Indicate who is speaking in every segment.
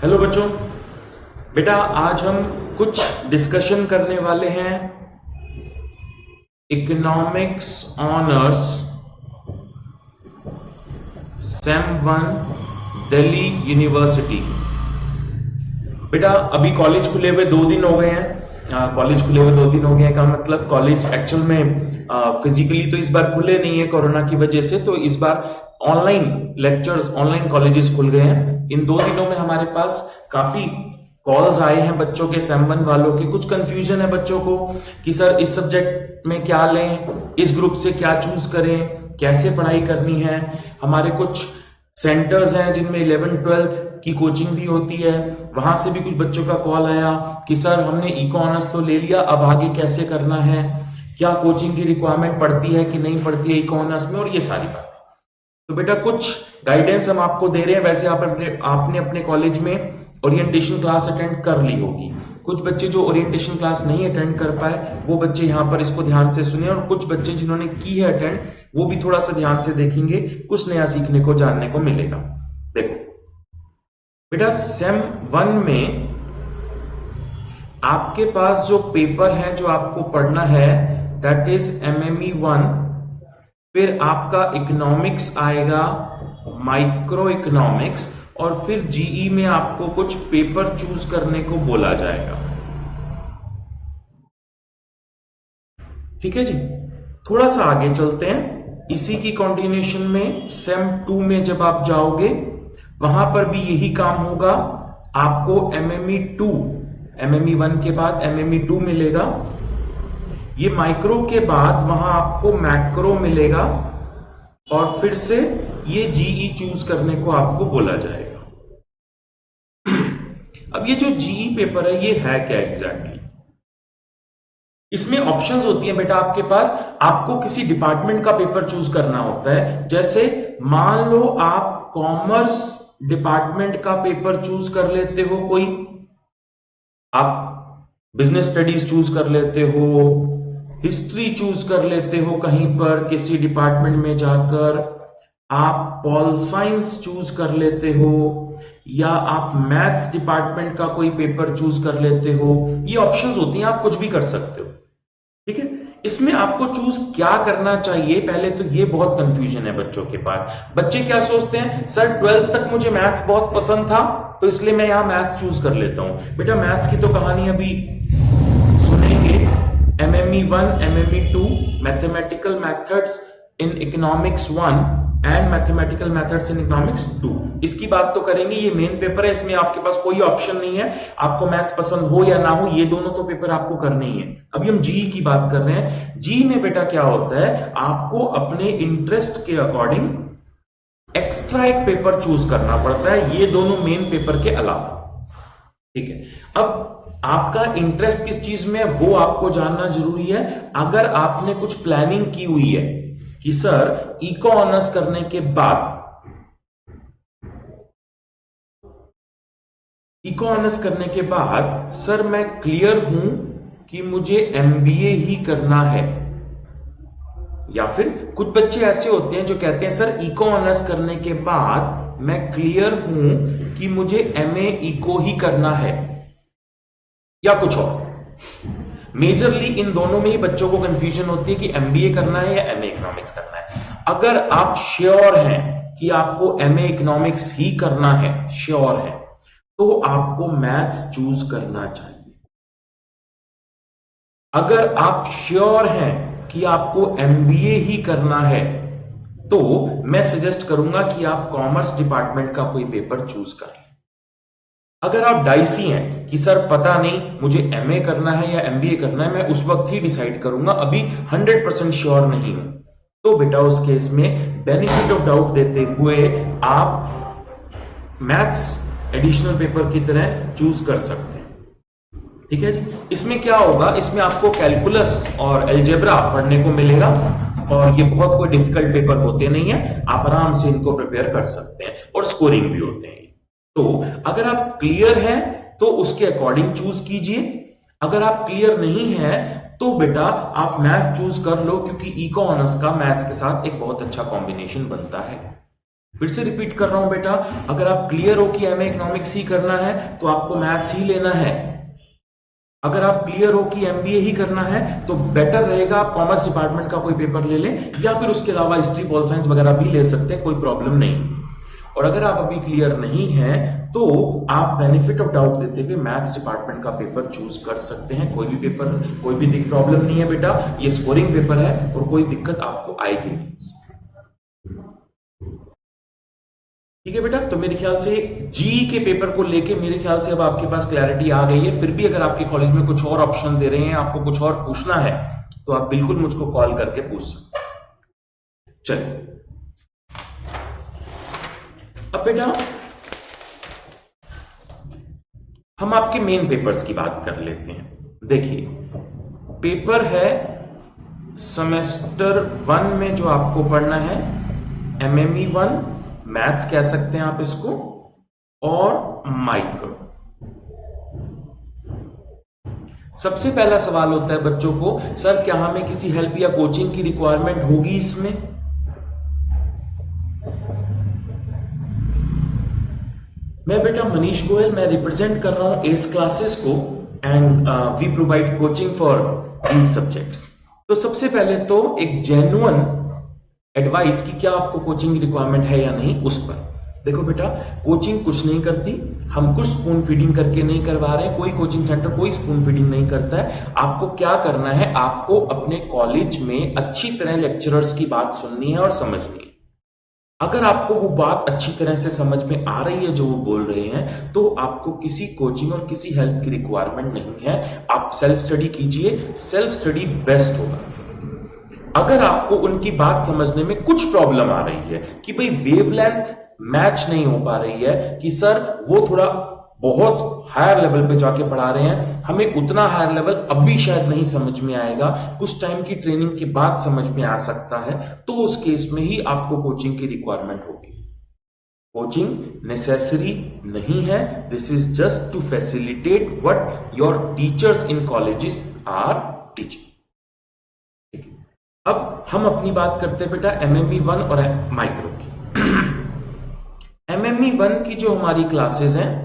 Speaker 1: Hello बच्चों, बेटा आज हम कुछ डिस्कशन करने वाले हैं economics honours same 1 Delhi university. बेटा अभी कॉलेज खुले हुए 2 दिन हो गए हैं। कॉलेज खुले हुए 2 दिन हो गए हैं का मतलब कॉलेज एक्चुअल में फिजिकली तो इस बार खुले नहीं है कोरोना की वजह से, तो इस बार ऑनलाइन लेक्चर्स, ऑनलाइन कॉलेजेस खुल गए हैं। इन 2 दिनों में हमारे पास काफी कॉल्स आए हैं बच्चों के, सेम 1 वालों के। कुछ कंफ्यूजन है बच्चों को कि सर इस सब्जेक्ट में क्या लें, इस ग्रुप से क्या चूज करें, कैसे पढ़ाई करनी है। हमारे कुछ सेंटर्स हैं जिनमें 11th 12th की कोचिंग भी होती है, वहां से भी कुछ बच्चों का कॉल आया कि सर हमने इको ऑनर्स तो ले लिया, अब आगे कैसे करना है, क्या कोचिंग की रिक्वायरमेंट पड़ती है कि नहीं पड़ती है इको ऑनर्स में, और ये सारी बातें। तो बेटा कुछ गाइडेंस हम आपको दे रहे हैं। वैसे आपने अपने कॉलेज में ओरिएंटेशन क्लास अटेंड कर ली होगी। कुछ बच्चे जो ओरिएंटेशन क्लास नहीं अटेंड कर पाए वो बच्चे यहाँ पर इसको ध्यान से सुने, और कुछ बच्चे जिन्होंने की है अटेंड वो भी थोड़ा सा ध्यान से देखेंगे, कुछ नया सीखने को, जानने को मिलेगा। देखो बेटा सेम 1 में आपके पास जो पेपर है जो आपको पढ़ना है दैट इज एमएमई 1। फिर आपका इकोनॉमिक्स आएगा, माइक्रो इकोनॉमिक्स, और फिर जीई में आपको कुछ पेपर चूज करने को बोला जाएगा। ठीक है जी, थोड़ा सा आगे चलते हैं। इसी की कंटिन्यूएशन में सेम 2 में जब आप जाओगे वहां पर भी यही काम होगा। आपको एमएमई 2, एमएमई 1 के बाद एमएमई 2 मिलेगा। ये माइक्रो के बाद वहां आपको मैक्रो मिलेगा, और फिर से ये जीई चूज करने को आपको बोला जाएगा। अब ये जो जीई पेपर है ये है क्या एग्जैक्टली? इसमें ऑप्शंस होती हैं बेटा आपके पास। आपको किसी डिपार्टमेंट का पेपर चूज करना होता है। जैसे मान लो आप कॉमर्स डिपार्टमेंट का पेपर चूज कर लेते हो, कोई आप बिजनेस स्टडीज चूज कर लेते हो, हिस्ट्री चूज कर लेते हो कहीं पर किसी डिपार्टमेंट में जाकर, आप पॉल साइंस चूज कर लेते हो, या आप मैथ्स डिपार्टमेंट का कोई पेपर चूज कर लेते हो। ये ऑप्शंस होती हैं, आप कुछ भी कर सकते हो। ठीक है, इसमें आपको चूज क्या करना चाहिए, पहले तो ये बहुत कंफ्यूजन है बच्चों के पास। बच्चे क्या सोचते हैं, सर 12th तक मुझे मैथ्स बहुत पसंद था तो इसलिए मैं यहां मैथ्स चूज कर लेता हूं। बेटा मैथ्स की तो कहानी अभी सुनेंगे। MME 1, MME 2, mathematical methods in economics 1 and mathematical methods in economics 2, इसकी बात तो करेंगे। ये मेन पेपर है, इसमें आपके पास कोई ऑप्शन नहीं है, आपको मैथ्स पसंद हो या ना हो, ये दोनों तो पेपर आपको करने ही है। अभी हम जी की बात कर रहे हैं। जी में बेटा क्या होता है, आपको अपने इंटरेस्ट के अकॉर्डिंग एक्स्ट्रा एक पेपर चूज करना पड़ता है, ये दोनों मेन पेपर के अलावा। ठीक है, अब आपका इंटरेस्ट किस चीज में है वो आपको जानना जरूरी है। अगर आपने कुछ प्लानिंग की हुई है कि सर इको ऑनर्स करने के बाद, इको ऑनर्स करने के बाद सर मैं क्लियर हूं कि मुझे एमबीए ही करना है, या फिर कुछ बच्चे ऐसे होते हैं जो कहते हैं सर इको ऑनर्स करने के बाद मैं क्लियर हूं कि मुझे एमए इको ही करना है, या कुछ और। मेजरली इन दोनों में ही बच्चों को कंफ्यूजन होती है कि एमबीए करना है या एमए इकोनॉमिक्स करना है। अगर आप श्योर हैं कि आपको एमए इकोनॉमिक्स ही करना है, श्योर है, तो आपको मैथ्स चूज करना चाहिए। अगर आप श्योर हैं कि आपको एमबीए ही करना है तो मैं सजेस्ट करूंगा कि आप कॉमर्स डिपार्टमेंट का कोई पेपर चूज करें। अगर आप डाइसी हैं कि सर पता नहीं मुझे एमए करना है या एमबीए करना है, मैं उस वक्त ही डिसाइड करूंगा, अभी 100% श्योर नहीं हूं, तो बेटा उस केस में बेनिफिट ऑफ डाउट देते हुए आप मैथ्स एडिशनल पेपर की तरह चूज कर सकते हैं। ठीक है जी, इसमें क्या होगा, इसमें आपको कैलकुलस और अलजेब्रा पढ़ने को मिलेगा, और ये बहुत कोई डिफिकल्ट पेपर होते नहीं है, आप आराम से इनको प्रिपेयर कर सकते हैं, और स्कोरिंग भी होते हैं। तो अगर आप क्लियर हैं तो उसके अकॉर्डिंग चूज कीजिए। अगर आप क्लियर नहीं है तो बेटा आप मैथ्स चूज कर लो, क्योंकि इको ऑनर्स का मैथ्स के साथ एक बहुत अच्छा कॉम्बिनेशन बनता है। फिर से रिपीट कर रहा हूं बेटा, अगर आप क्लियर हो कि एमए इकोनॉमिक्स ही करना है तो आपको मैथ्स ही लेना है। अगर आप क्लियर हो कि एमबीए ही करना है तो बेटर रहेगा आप कॉमर्स डिपार्टमेंट का कोई पेपर ले लें, या फिर उसके अलावा हिस्ट्री पॉल साइंस वगैरह भी ले सकते हैं, कोई प्रॉब्लम नहीं। और अगर आप अभी क्लियर नहीं है तो आप बेनिफिट ऑफ डाउट देते हुए मैथ्स डिपार्टमेंट का पेपर चूज कर सकते हैं। कोई भी पेपर, कोई भी प्रॉब्लम नहीं है बेटा, ये स्कोरिंग पेपर है और कोई दिक्कत आपको आएगी नहीं। ठीक है बेटा, तो मेरे ख्याल से जी के पेपर को लेके मेरे ख्याल से अब आपके पास क्लैरिटी आ गई है। फिर भी अगर आपके कॉलेज में कुछ और ऑप्शन दे रहे हैं, आपको कुछ और पूछना है, तो आप बिल्कुल मुझको कॉल करके पूछ सकते हैं। चलिए अब बेटा हम आपके मेन पेपर्स की बात कर लेते हैं। देखिए, पेपर है सेमेस्टर 1 में जो आपको पढ़ना है, एमएमई 1 मैथ्स कह सकते हैं आप इसको, और माइक्रो। सबसे पहला सवाल होता है बच्चों को, सर क्या हमें किसी हेल्प या कोचिंग की रिक्वायरमेंट होगी इसमें? मैं बेटा मनीष गोयल, मैं रिप्रेजेंट कर रहा हूं एस क्लासेस को, and we provide coaching for these subjects. तो सबसे पहले तो एक जेन्युइन एडवाइस कि क्या आपको कोचिंग की रिक्वायरमेंट है या नहीं, उस पर देखो बेटा, कोचिंग कुछ नहीं करती, हम कुछ स्पून फीडिंग करके नहीं करवा रहे हैं, कोई कोचिंग सेंटर कोई स्पून फीडिंग नहीं करता है। आपको क्या करना है, आपको अपने कॉलेज में अच्छी तरह लेक्चरर्स की बात सुननी है और समझनी है। अगर आपको वो बात अच्छी तरह से समझ में आ रही है जो वो बोल रहे हैं, तो आपको किसी कोचिंग और किसी हेल्प की रिक्वायरमेंट नहीं है। आप सेल्फ स्टडी कीजिए, सेल्फ स्टडी बेस्ट होगा। अगर आपको उनकी बात समझने में कुछ प्रॉब्लम आ रही है कि भाई वेवलेंथ मैच नहीं हो पा रही है, कि सर वो थोड़ा बहुत हायर लेवल पे जाके पढ़ा रहे हैं, हमें उतना हायर लेवल अभी शायद नहीं समझ में आएगा, कुछ टाइम की ट्रेनिंग के बाद समझ में आ सकता है, तो उस केस में ही आपको कोचिंग की रिक्वायरमेंट होगी। कोचिंग नेसेसरी नहीं है, this is just to facilitate what your teachers in colleges are teaching. अब हम अपनी बात करते हैं बेटा एमएमई 1 और माइक्रो की। एमएमई 1 की जो हमारी क्लासेस हैं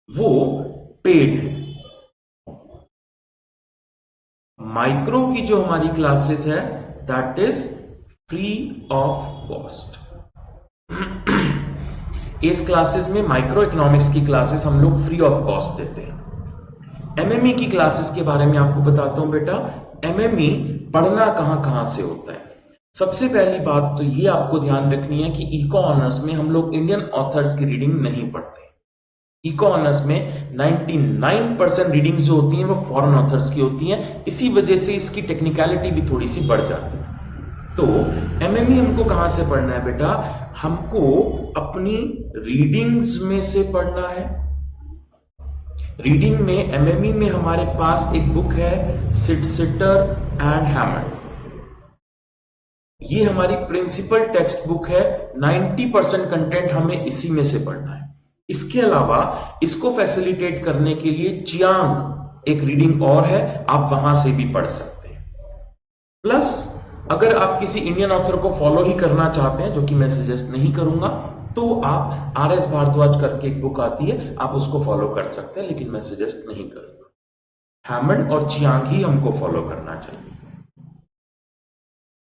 Speaker 1: वो पेड है। माइक्रो की जो हमारी क्लासेस है that is free of cost. इस क्लासेस में माइक्रो इकोनॉमिक्स की क्लासेस हम लोग फ्री ऑफ कॉस्ट देते हैं। एमएमई की क्लासेस के बारे में आपको बताता हूं बेटा, एमएमई पढ़ना कहां से होता है। सबसे पहली बात तो ये आपको ध्यान रखनी है कि इको ऑनर्स में हम लोग इंडियन ऑथर्स की रीडिंग नहीं पढ़ते। इको ऑनर्स में 99% रीडिंग्स जो होती हैं वो फॉरेन ऑथर्स की होती हैं, इसी वजह से इसकी टेक्निकलिटी भी थोड़ी सी बढ़ जाती है। तो एमएमई हमको कहां से पढ़ना है बेटा, हमको अपनी रीडिंग्स में से पढ़ना है। रीडिंग में एमएमई में हमारे पास एक बुक है सिटर एंड हैमंड, ये हमारी प्रिंसिपल टेक्स्ट बुक है। 90% कंटेंट हमें इसी में से पढ़ना है। इसके अलावा इसको फैसिलिटेट करने के लिए चियांग एक रीडिंग और है, आप वहां से भी पढ़ सकते हैं। प्लस अगर आप किसी इंडियन ऑथर को फॉलो ही करना चाहते हैं, जो कि मैं सजेस्ट नहीं करूंगा, तो आप आर.एस. भारद्वाज करके एक बुक आती है, आप उसको फॉलो कर सकते हैं, लेकिन मैं सजेस्ट नहीं करूंगा। हैमंड और चियांग ही हमको फॉलो करना चाहिए।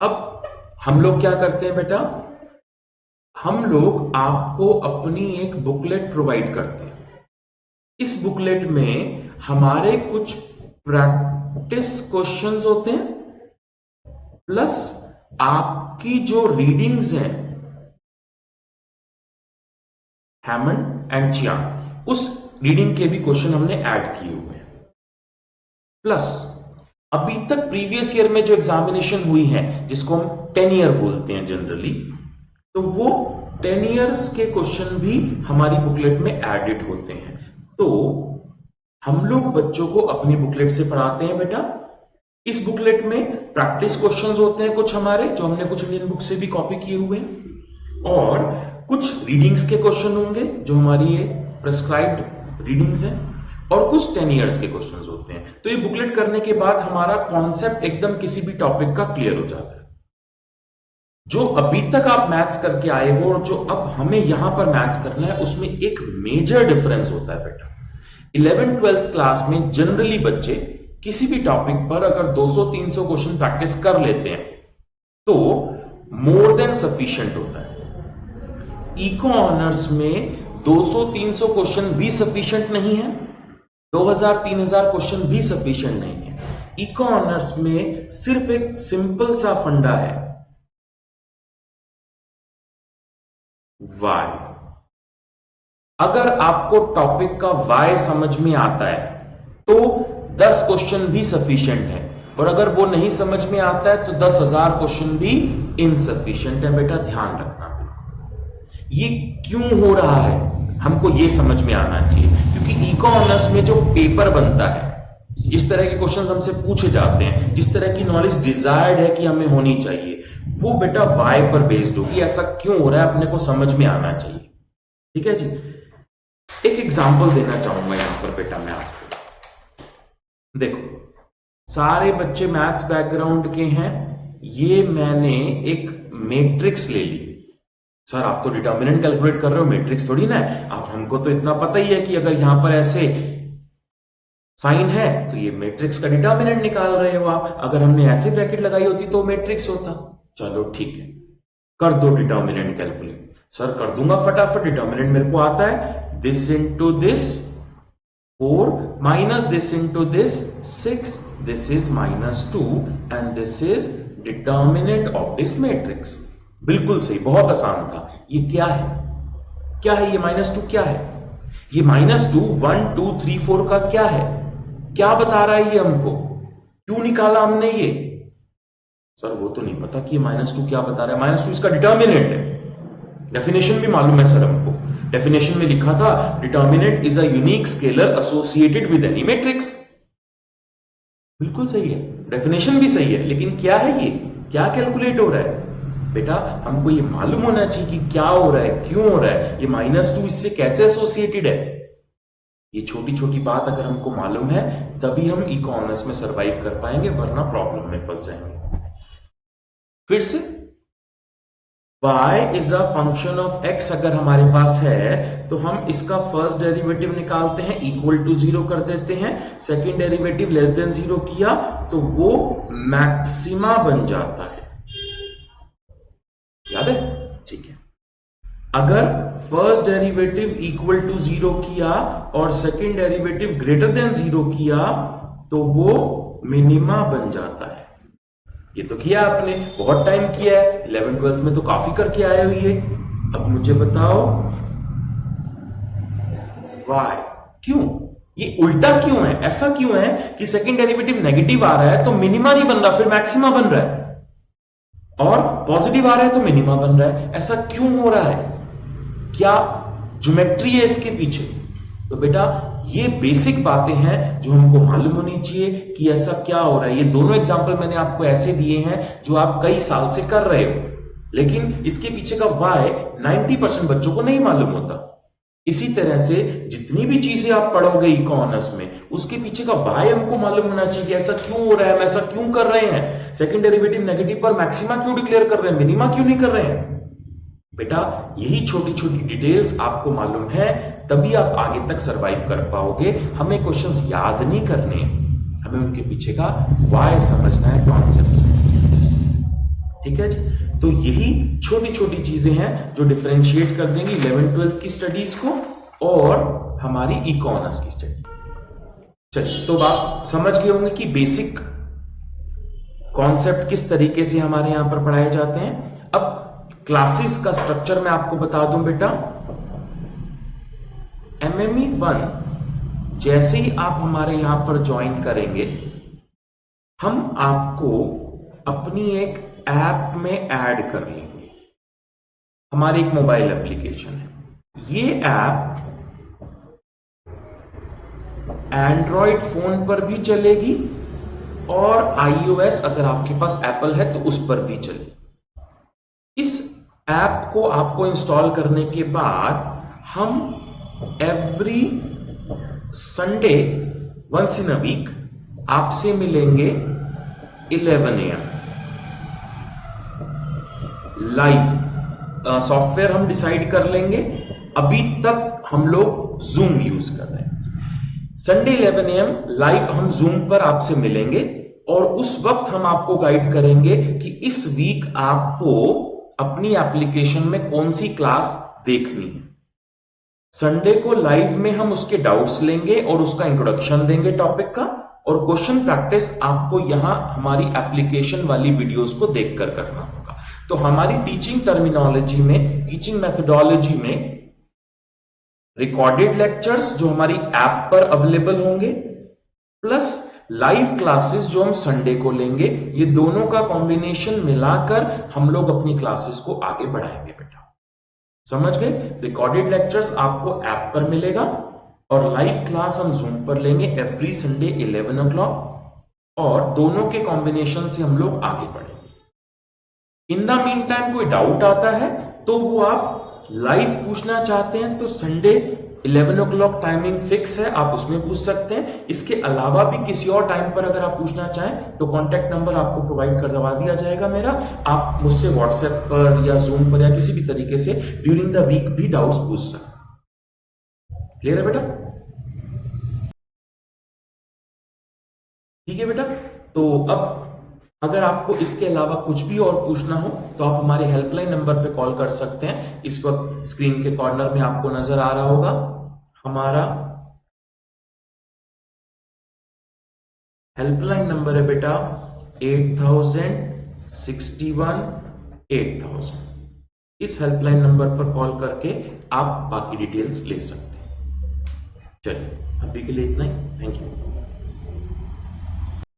Speaker 1: अब हम लोग क्या करते हैं बेटा, हम लोग आपको अपनी एक बुकलेट प्रोवाइड करते हैं। इस बुकलेट में हमारे कुछ प्रैक्टिस क्वेश्चंस होते हैं, प्लस आपकी जो रीडिंग्स हैं हैमंड एंड चियांग, उस रीडिंग के भी क्वेश्चन हमने ऐड किए हुए हैं। प्लस अभी तक प्रीवियस ईयर में जो एग्जामिनेशन हुई है, जिसको हम 10 ईयर बोलते हैं जनरली, तो वो 10 ईयर्स के क्वेश्चन भी हमारी बुकलेट में एडेड होते हैं। तो हम लोग बच्चों को अपनी बुकलेट से पढ़ाते हैं बेटा। इस बुकलेट में प्रैक्टिस क्वेश्चंस होते हैं कुछ हमारे, जो हमने कुछ इंडियन बुक से भी कॉपी किए हुए हैं, और कुछ रीडिंग्स के क्वेश्चन होंगे जो हमारी ये प्रेस्क्राइब्ड रीडिंग्स हैं, और कुछ 10 ईयर्स के क्वेश्चंस होते हैं। तो ये बुकलेट करने के बाद हमारा कॉन्सेप्ट एकदम किसी भी टॉपिक का क्लियर हो जाता है। जो अभी तक आप मैथ्स करके आए हो और जो अब हमें यहां पर मैथ्स करना है, उसमें एक मेजर डिफरेंस होता है बेटा। 11th-12th क्लास में जनरली बच्चे किसी भी टॉपिक पर अगर 200-300 क्वेश्चन प्रैक्टिस कर लेते हैं तो मोर देन सफिशिएंट होता है। इको ऑनर्स में 200-300 क्वेश्चन भी सफिशिएंट नहीं है, 2000-3000 क्वेश्चन भी सफिशिएंट नहीं है। इको ऑनर्स में सिर्फ एक सिंपल सा फंडा है, वाई। अगर आपको टॉपिक का वाई समझ में आता है तो 10 क्वेश्चन भी सफिशिएंट है, और अगर वो नहीं समझ में आता है तो 10,000 क्वेश्चन भी इनसफिशिएंट है। बेटा ध्यान रखना, ये क्यों हो रहा है हमको ये समझ में आना चाहिए, क्योंकि इको ऑनर्स में जो पेपर बनता है, जिस तरह के क्वेश्चंस हमसे पूछे जाते हैं, जिस तरह की नॉलेज डिजायर्ड है कि हमें होनी चाहिए, वो बेटा वाई पर बेस्ड होगी। ऐसा क्यों हो रहा है अपने को समझ में आना चाहिए। ठीक है जी, एक एग्जांपल देना चाहूंगा यहां पर बेटा मैं आपको। देखो, सारे बच्चे मैथ्स बैकग्राउंड के हैं, ये मैंने एक मैट्रिक्स ले ली। सर आप तो डिटर्मिनेंट कैलकुलेट कर रहे हो, मैट्रिक्स थोड़ी ना है। आप हमको तो इतना पता ही है कि अगर यहां पर ऐसे साइन है तो ये मैट्रिक्स का डिटर्मिनेंट निकाल रहे हो आप। अगर हमने ऐसी ब्रैकेट लगाई होती तो मैट्रिक्स होता। चलो ठीक है, कर दो डिटर्मिनेंट कैलकुलेट। सर कर दूंगा फटाफट, डिटर्मिनेंट मेरे को आता है। This into this 4 minus this into this 6, this is -2 and this is determinant of this matrix. बिल्कुल सही, बहुत आसान था। ये क्या है, क्या है ये -2 क्या है? ये -2 1 2 3 4 का क्या है, क्या बता रहा है ये हमको, क्यों निकाला हमने ये? सर वो तो नहीं पता कि ये -2 क्या बता रहा है। -2 इसका डिटर्मिनेंट है, डेफिनेशन भी मालूम है सर हमको। डेफिनेशन में लिखा था determinant is a unique scalar associated with any matrix. बिल्कुल सही है, डेफिनेशन भी सही है, लेकिन क्या है ये, क्या कैलकुलेट हो रहा है? बेटा हमको ये मालूम होना चाहिए कि क्या हो रहा है, क्यों हो रहा है, ये -2 इससे कैसे एसोसिएटेड है। ये छोटी छोटी बात अगर हमको मालूम है तभी हम इको ऑनर्स में सरवाइव कर पाएंगे, वरना प्रॉब्लम में फंस जाएंगे। फिर से y is a function of x अगर हमारे पास है तो हम इसका फर्स्ट डेरिवेटिव निकालते हैं, इक्वल टू 0 कर देते हैं। सेकंड डेरिवेटिव लेस देन 0 किया तो वो मैक्सिमा बन जाता है, याद है? ठीक है, अगर फर्स्ट डेरिवेटिव इक्वल टू 0 किया और सेकंड डेरिवेटिव ग्रेटर देन 0 किया तो वो मिनिमा बन जाता है। ये तो किया आपने, बहुत टाइम किया है, 11th-12th में तो काफी करके आए हुई है। अब मुझे बताओ वाई, क्यों ये उल्टा क्यों है? ऐसा क्यों है कि सेकंड डेरिवेटिव नेगेटिव आ रहा है तो मिनिमा नहीं बन रहा, फिर मैक्सिमा बन रहा है, और पॉजिटिव आ रहा है तो मिनिमा बन रहा है? ऐसा क्यों हो रहा है? क्या ज्योमेट्री है इसके पीछे? तो बेटा ये बेसिक बातें हैं जो हमको मालूम होनी चाहिए कि ऐसा क्या हो रहा है। ये दोनों एग्जांपल मैंने आपको ऐसे दिए हैं जो आप कई साल से कर रहे हो, लेकिन इसके पीछे का वाई 90% बच्चों को नहीं मालूम होता। इसी तरह से जितनी भी चीजें आप पढ़ोगे इको ऑनर्स में, उसके पीछे का वाई हमको मालूम होना चाहिए कि ऐसा क्यों हो रहा है, हम ऐसा क्यों कर रहे हैं। सेकंड डेरिवेटिव नेगेटिव पर मैक्सिमा क्यों डिक्लेयर कर रहे हैं, मिनिमा क्यों नहीं कर रहे हैं? बेटा यही छोटी छोटी डिटेल्स आपको मालूम है तभी आप आगे तक सरवाइव कर पाओगे। हमें क्वेश्चंस याद नहीं करने, हमें उनके पीछे का वाई समझना है, कॉन्सेप्ट समझना है। ठीक है जी, तो यही छोटी छोटी चीजें हैं जो डिफरेंशिएट कर देंगी 11th-12th की स्टडीज को और हमारी इको ऑनर्स की स्टडी। चलिए, तो आप समझ गए होंगे कि बेसिक कॉन्सेप्ट किस तरीके से हमारे यहां पर पढ़ाए जाते हैं। अब क्लासेस का स्ट्रक्चर मैं आपको बता दूं बेटा। MME 1 जैसे ही आप हमारे यहां पर ज्वाइन करेंगे, हम आपको अपनी एक ऐप में ऐड कर लेंगे। हमारी एक मोबाइल एप्लीकेशन है, ये ऐप एंड्रॉयड फोन पर भी चलेगी और iOS अगर आपके पास एप्पल है तो उस पर भी चलेगी। इस ऐप को आपको इंस्टॉल करने के बाद हम every Sunday once in a week आपसे मिलेंगे 11 AM। लाइव सॉफ्टवेयर हम डिसाइड कर लेंगे। अभी तक हम लोग जूम यूज कर रहे हैं। संडे 11 AM लाइव हम जूम पर आपसे मिलेंगे और उस वक्त हम आपको गाइड करेंगे कि इस वीक आपको अपनी एप्लीकेशन में कौन सी क्लास देखनी है। संडे को लाइव में हम उसके डाउट्स लेंगे और उसका इंट्रोडक्शन देंगे टॉपिक का, और क्वेश्चन प्रैक्टिस आपको यहां हमारी एप्लीकेशन वाली वीडियोस को देखकर करना होगा। तो हमारी टीचिंग टर्मिनोलॉजी में, टीचिंग मेथोडोलॉजी में रिकॉर्डेड लेक्चर्स जो हमारी ऐप पर अवेलेबल होंगे प्लस लाइव क्लासेस जो हम संडे को लेंगे, ये दोनों का कॉम्बिनेशन मिलाकर हम लोग अपनी क्लासेस को आगे बढ़ाएंगे। बेटा समझ गए? रिकॉर्डेड लेक्चर्स आपको ऐप पर मिलेगा और लाइव क्लास हम जूम पर लेंगे एवरी संडे 11 o'clock, और दोनों के कॉम्बिनेशन से हम लोग आगे बढ़ेंगे। इन द मीन टाइम कोई डाउट आता है तो वो आप लाइव पूछना चाहते हैं तो संडे 11 o'clock टाइमिंग फिक्स है, आप उसमें पूछ सकते हैं। इसके अलावा भी किसी और टाइम पर अगर आप पूछना चाहें तो कॉन्टैक्ट नंबर आपको प्रोवाइड करवा दिया जाएगा मेरा, आप मुझसे व्हाट्सएप पर या जूम पर या किसी भी तरीके से ड्यूरिंग द वीक भी डाउट्स पूछ सकते हैं। क्लियर है बेटा? ठीक है बेटा। तो अब अगर आपको इसके अलावा कुछ भी और पूछना हो तो आप हमारे हेल्पलाइन नंबर पे कॉल कर सकते हैं। इस वक्त स्क्रीन के कॉर्नर में आपको नजर आ रहा होगा हमारा हेल्पलाइन नंबर है बेटा 8061 8000। इस हेल्पलाइन नंबर पर कॉल करके आप बाकी डिटेल्स ले सकते हैं। चलिए अभी के लिए इतना ही। Thank you.